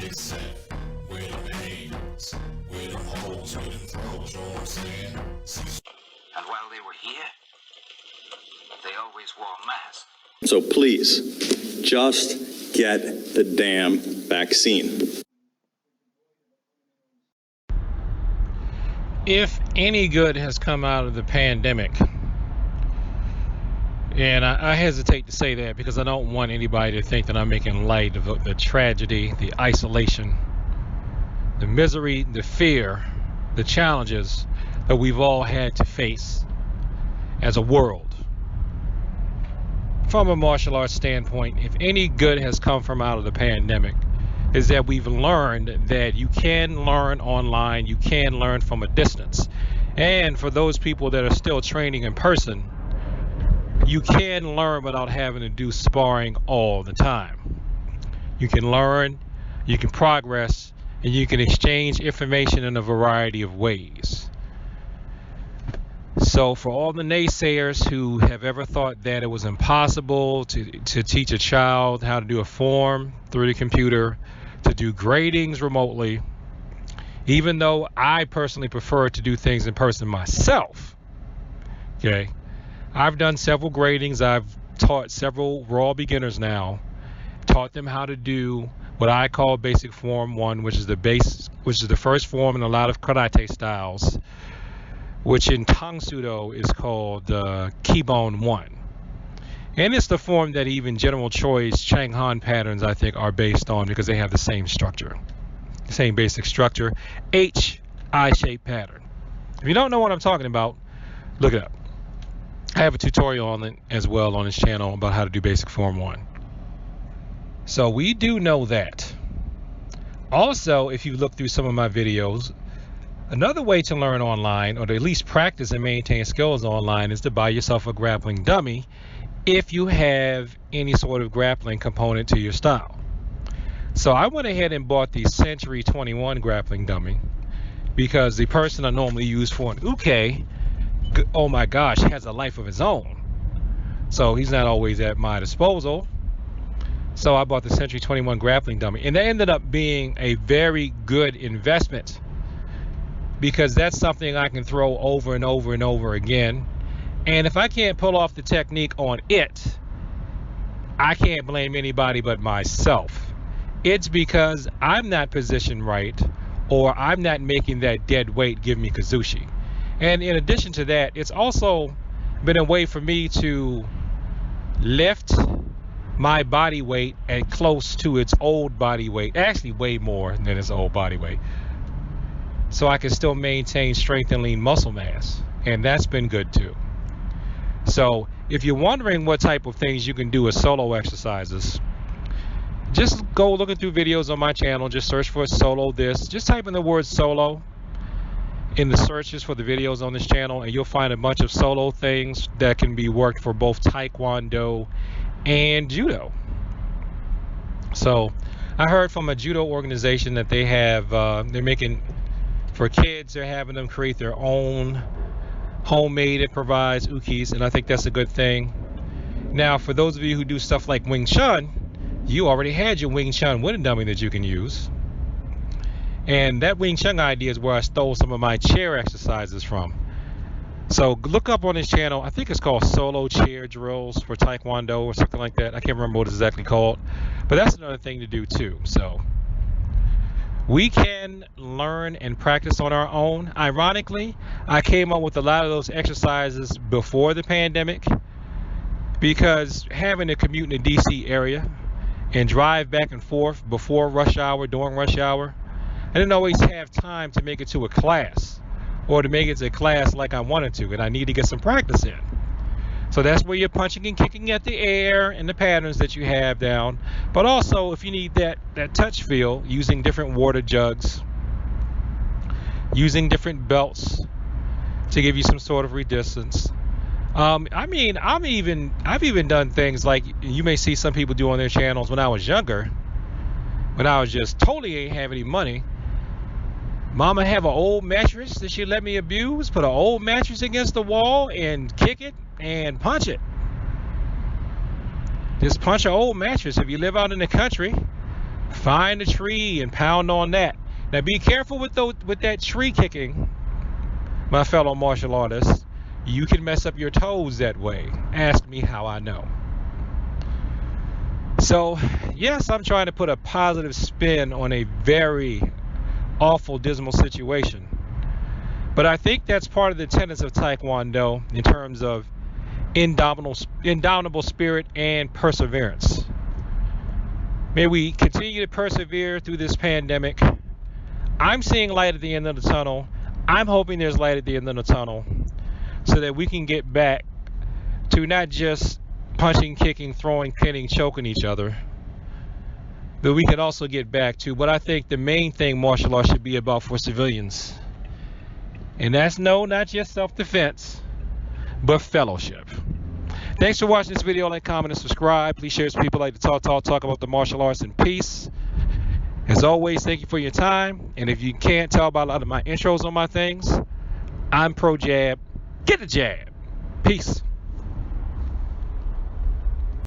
get set, where them hands, where them holes, where them throws, you know what I'm saying? And while they were here, they always wore masks. So please, just get the damn vaccine. If any good has come out of the pandemic, and I hesitate to say that because I don't want anybody to think that I'm making light of the tragedy, the isolation, the misery, the fear, the challenges that we've all had to face as a world. From a martial arts standpoint, if any good has come from out of the pandemic, is that we've learned that you can learn online, you can learn from a distance. And for those people that are still training in person, you can learn without having to do sparring all the time. You can learn, you can progress, and you can exchange information in a variety of ways. So for all the naysayers who have ever thought that it was impossible to teach a child how to do a form through the computer, to do gradings remotely, even though I personally prefer to do things in person myself, okay? I've done several gradings. I've taught several raw beginners now, taught them how to do what I call basic form 1, which is the first form in a lot of karate styles, which in Tang Sudo is called Kibon 1. And it's the form that even General Choi's Chang Han patterns, I think, are based on because they have the same structure, the same basic structure, I-shaped pattern. If you don't know what I'm talking about, look it up. I have a tutorial on it as well on this channel about how to do basic form 1. So we do know that. Also, if you look through some of my videos, another way to learn online, or to at least practice and maintain skills online, is to buy yourself a grappling dummy if you have any sort of grappling component to your style. So I went ahead and bought the Century 21 grappling dummy because the person I normally use for an uke, oh my gosh, has a life of his own. So he's not always at my disposal. So I bought the Century 21 grappling dummy, and that ended up being a very good investment because that's something I can throw over and over and over again. And if I can't pull off the technique on it, I can't blame anybody but myself. It's because I'm not positioned right, or I'm not making that dead weight give me kazushi. And in addition to that, it's also been a way for me to lift my body weight at close to its old body weight, actually way more than its old body weight, so I can still maintain strength and lean muscle mass. And that's been good too. So if you're wondering what type of things you can do as solo exercises, just go looking through videos on my channel, just search for solo this, just type in the word solo in the searches for the videos on this channel, and you'll find a bunch of solo things that can be worked for both Taekwondo and Judo. So I heard from a Judo organization that they have, they're making, for kids, they're having them create their own homemade improvised ukis, and I think that's a good thing. Now, for those of you who do stuff like Wing Chun, you already had your Wing Chun wooden dummy that you can use. And that Wing Chun idea is where I stole some of my chair exercises from. So look up on this channel, I think it's called Solo Chair Drills for Taekwondo or something like that. I can't remember what it's exactly called, but that's another thing to do too. So we can learn and practice on our own. Ironically, I came up with a lot of those exercises before the pandemic because having to commute in the DC area and drive back and forth before rush hour, during rush hour, I didn't always have time to make it to a class or to make it to a class like I wanted to, and I need to get some practice in. So that's where you're punching and kicking at the air and the patterns that you have down. But also, if you need that touch feel, using different water jugs, using different belts to give you some sort of resistance. I mean, I've even done things like you may see some people do on their channels. When I was younger, when I was just totally ain't have any money, Mama have an old mattress that she let me abuse, put an old mattress against the wall and kick it and punch it. Just punch an old mattress. If you live out in the country, find a tree and pound on that. Now be careful with that tree kicking, my fellow martial artists. You can mess up your toes that way. Ask me how I know. So, yes, I'm trying to put a positive spin on a very awful, dismal situation. But I think that's part of the tenets of Taekwondo in terms of indomitable spirit and perseverance. May we continue to persevere through this pandemic. I'm seeing light at the end of the tunnel. I'm hoping there's light at the end of the tunnel so that we can get back to not just punching, kicking, throwing, pinning, choking each other, but we can also get back to what I think the main thing martial arts should be about for civilians. And that's not just self-defense, but fellowship. Thanks for watching this video. Like, comment, and subscribe. Please share it with people like to talk about the martial arts in peace. As always, thank you for your time. And if you can't tell by a lot of my intros on my things, I'm pro jab. Get the jab. Peace.